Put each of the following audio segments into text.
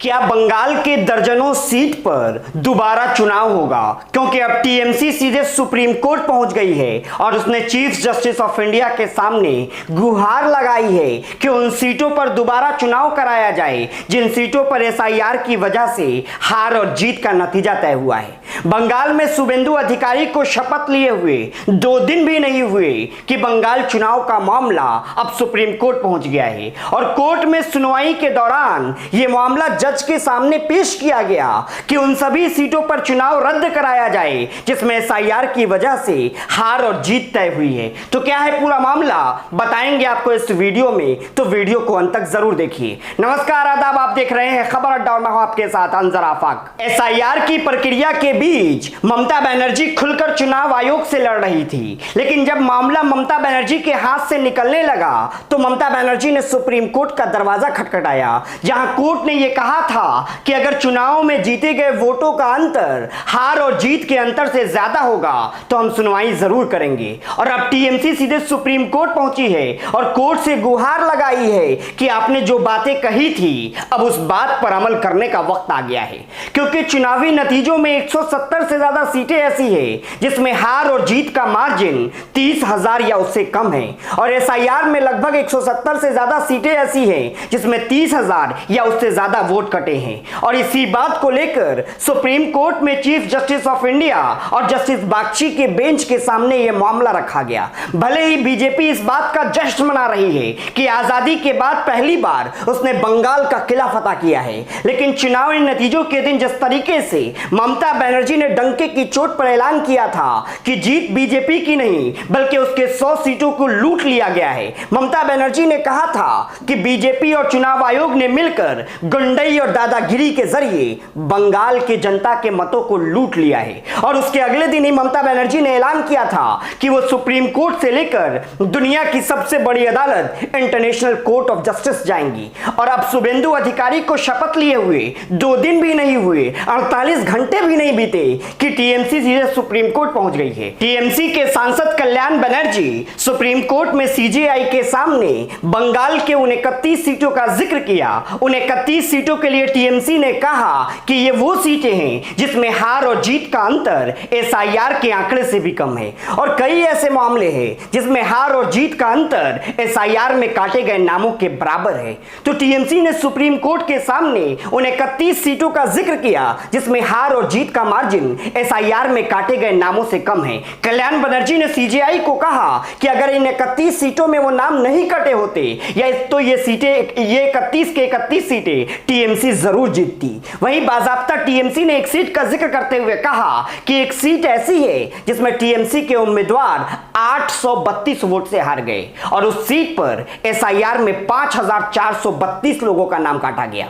क्या बंगाल के दर्जनों सीट पर दोबारा चुनाव होगा? क्योंकि अब टीएमसी सीधे सुप्रीम कोर्ट पहुंच गई है और उसने चीफ जस्टिस ऑफ इंडिया के सामने गुहार लगाई है कि उन सीटों पर दोबारा चुनाव कराया जाए जिन सीटों पर एसआईआर की वजह से हार और जीत का नतीजा तय हुआ है। बंगाल में शुभेंदु अधिकारी को शपथ लिए हुए 2 दिन भी नहीं हुए कि बंगाल चुनाव का मामला अब सुप्रीम कोर्ट पहुंच गया है और कोर्ट में सुनवाई के दौरान यह मामला जज के सामने पेश किया गया कि उन सभी सीटों पर चुनाव रद्द कराया जाए जिसमें एसआईआर की वजह से हार और जीत तय हुई है। तो क्या है पूरा मामला, बताएंगे आपको इस वीडियो में, तो वीडियो को अंत तक जरूर देखिए। नमस्कार, आदाब, आप देख रहे हैं खबर अड्डा और मैं हूं आपके साथ अंजर आफाक। एसआईआर की प्रक्रिया के बीच ममता बनर्जी खुलकर चुनाव आयोग से लड़ रही थी, लेकिन जब मामला ममता बनर्जी के हाथ से निकलने लगा तो ममता बनर्जी ने सुप्रीम कोर्ट का दरवाजा खटखटाया, जहां कोर्ट ने यह कहा था कि अगर चुनाव में जीते गए वोटों का अंतर हार और जीत के अंतर से ज्यादा होगा तो हम सुनवाई जरूर करेंगे। और अब टीएमसी सीधे सुप्रीम कोर्ट पहुंची है और कोर्ट से गुहार लगाई है कि आपने जो बातें कही थी अब उस बात पर अमल करने का वक्त आ गया है, क्योंकि चुनावी नतीजों में 170 से ज्यादा सीटें ऐसी है जिसमें हार और जीत का मार्जिन 30,000 या उससे कम है और एसआईआर में लगभग 170 से ज्यादा सीटें ऐसी हैं जिसमें 30,000 या उससे ज्यादा वोट कटे हैं। और इसी बात को लेकर सुप्रीम कोर्ट में चीफ जस्टिस ऑफ इंडिया और जस्टिस बागची के बेंच के सामने यह मामला रखा गया। भले ही बीजेपी इस बात का जश्न मना रही है कि आजादी के बाद पहली बार उसने बंगाल का किला फतह किया है, लेकिन चुनावी नतीजों के दिन जिस तरीके से ममता बनर्जी ने डंके की चोट पर ऐलान किया था कि जीत बीजेपी की नहीं बल्कि उसके 100 सीटों को लूट लिया गया है। ममता बनर्जी ने कहा था कि बीजेपी और चुनाव आयोग ने मिलकर गुंडई और दादागिरी के जरिए बंगाल की जनता के मतों को लूट लिया है। और उसके अगले दिन ही ममता बनर्जी ने ऐलान किया था कि वो सुप्रीम कोर्ट से लेकर दुनिया की सबसे बड़ी अदालत इंटरनेशनल कोर्ट ऑफ जस्टिस जाएंगी। और अब शुभेंदु अधिकारी को शपथ लिए हुए 2 दिन भी नहीं हुए, 48 घंटे भी नहीं बीते कि टीएमसी सीधे सुप्रीम कोर्ट पहुंच गई है। टीएमसी के सांसद कल्याण बनर्जी सुप्रीम कोर्ट में सीजेआई के सामने बंगाल के उन 31 सीटों का जिक्र किया। उन 31 सीटों के लिए टीएमसी ने कहा कि ये वो सीटें हैं जिसमें हार और जीत का अंतर एसआईआर के आंकड़े से भी कम है और कई ऐसे मामले हैं जिसमें हार और जीत का अंतर एसआईआर में काटे गए नामों के बराबर है। तो टीएमसी ने सुप्रीम कोर्ट के सामने उन 31 सीटों का जिक्र किया जिसमें हार और जीत का मार्जिन एसआईआर में काटे गए नामों से कम है। कल्याण बनर्जी ने सीजेआई को कहा कि अगर इन 31 सीटों में वो नाम नहीं कटे होते या तो ये 31 के 31 सीटें टीएमसी जरूर जीतती। वहीं बाजाप्ता टीएमसी ने एक सीट का जिक्र करते हुए कहा कि एक सीट ऐसी है जिसमें टीएमसी के उम्मीदवार 832 वोट से हार गए और उस सीट पर एसआईआर में 5,432 लोगों का नाम काटा गया।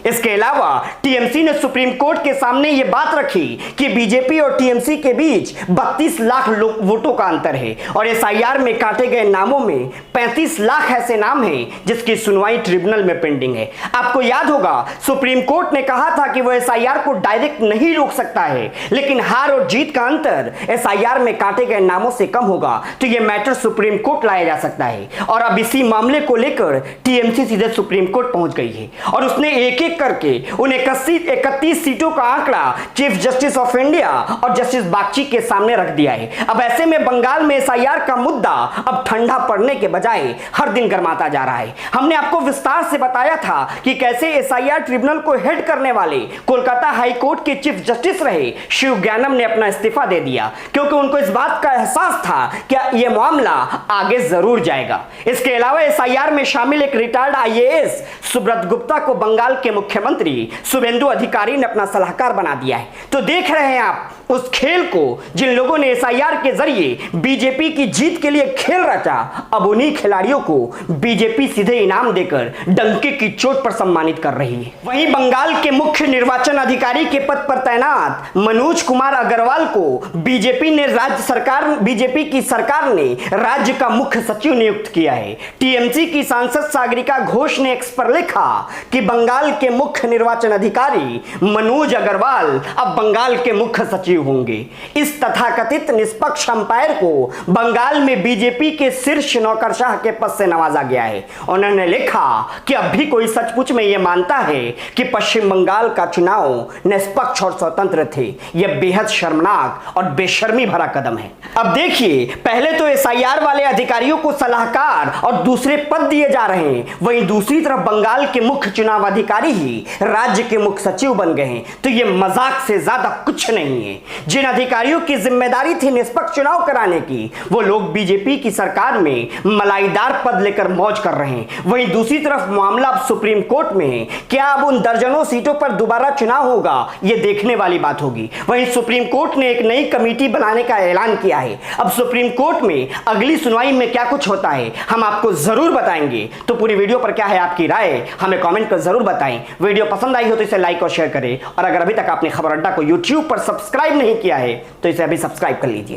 इसके अलावा टीएमसी ने सुप्रीम कोर्ट के सामने यह बात रखी कि बीजेपी और टीएमसी के बीच 32 लाख वोटों का अंतर है और एसआईआर में काटे गए नामों में 35 लाख ऐसे नाम हैं जिसकी सुनवाई ट्रिब्यूनल में पेंडिंग है। आपको याद होगा सुप्रीम कोर्ट ने कहा था कि वह एसआईआर को डायरेक्ट नहीं रोक सकता है, लेकिन हार और जीत का अंतर एसआईआर में काटे गए नामों से कम होगा तो यह मैटर सुप्रीम कोर्ट लाया जा सकता है। और अब इसी मामले को लेकर टीएमसी सीधे सुप्रीम कोर्ट पहुंच गई है और उसने एक करके उन 31 सीटों का आंकड़ा चीफ जस्टिस ऑफ इंडिया और जस्टिस बागची के सामने रख दिया है। अब ऐसे में बंगाल में एसआईआर का मुद्दा अब ठंडा पड़ने के बजाय हर दिन गर्माता जा रहा है। हमने आपको विस्तार से बताया था कि कैसे एसआईआर ट्रिब्यूनल को हेड करने वाले कोलकाता हाई कोर्ट के चीफ जस्टिस रहे शिव ज्ञानम ने अपना इस्तीफा दे दिया क्योंकि उनको इस बात का एहसास था कि यह मामला आगे जरूर जाएगा। इसके अलावा एसआईआर में शामिल एक रिटायर्ड आईएएस सुब्रत गुप्ता को बंगाल के मुख्यमंत्री शुभेंदु अधिकारी ने अपना सलाहकार बना दिया है। तो देख रहे हैं आप उस खेल को जिन लोगों ने एसआईआर के जरिए बीजेपी की जीत के लिए खेल रचा, अब उन्हीं खिलाड़ियों को बीजेपी सीधे इनाम देकर डंके की चोट पर सम्मानित कर रही है। वहीं बंगाल के मुख्य निर्वाचन अधिकारी के पद पर तैनात मनोज कुमार अग्रवाल को बीजेपी की सरकार ने राज्य का मुख्य सचिव नियुक्त किया है। टीएमसी की सांसद सागरिका घोष ने एक्स पर लिखा कि बंगाल के के मुख्य निर्वाचन अधिकारी मनोज अग्रवाल अब बंगाल के मुख्य सचिव होंगे। इस तथाकथित निष्पक्ष अंपायर को बंगाल में बीजेपी के शीर्ष नौकरशाह के पद से नवाजा गया है। उन्होंने लिखा कि अब भी कोई सचमुच में यह मानता है कि पश्चिम बंगाल का चुनाव निष्पक्ष और स्वतंत्र थे। यह बेहद शर्मनाक और बेशर्मी भरा कदम है। अब देखिए, पहले तो एसआईआर वाले अधिकारियों को सलाहकार और दूसरे पद दिए जा रहे हैं, वहीं दूसरी तरफ बंगाल के मुख्य चुनाव अधिकारी ही राज्य के मुख्य सचिव बन गए हैं। तो यह मजाक से ज्यादा कुछ नहीं है। जिन अधिकारियों की जिम्मेदारी थी निष्पक्ष चुनाव कराने की, वो लोग बीजेपी की सरकार में मलाईदार पद लेकर मौज कर रहे हैं। वहीं दूसरी तरफ मामला अब सुप्रीम कोर्ट में है। क्या अब उन दर्जनों सीटों पर दोबारा चुनाव होगा, यह देखने वाली बात होगी। वहीं सुप्रीम कोर्ट ने एक नई कमेटी बनाने का ऐलान किया है। अब सुप्रीम कोर्ट में अगली सुनवाई में क्या कुछ होता है हम आपको जरूर बताएंगे। तो पूरी वीडियो पर क्या है आपकी राय, हमें कमेंट कर जरूर बताएं। वीडियो पसंद आई हो तो इसे लाइक और शेयर करें, और अगर अभी तक आपने खबर अड्डा को यूट्यूब पर सब्सक्राइब नहीं किया है तो इसे अभी सब्सक्राइब कर लीजिए।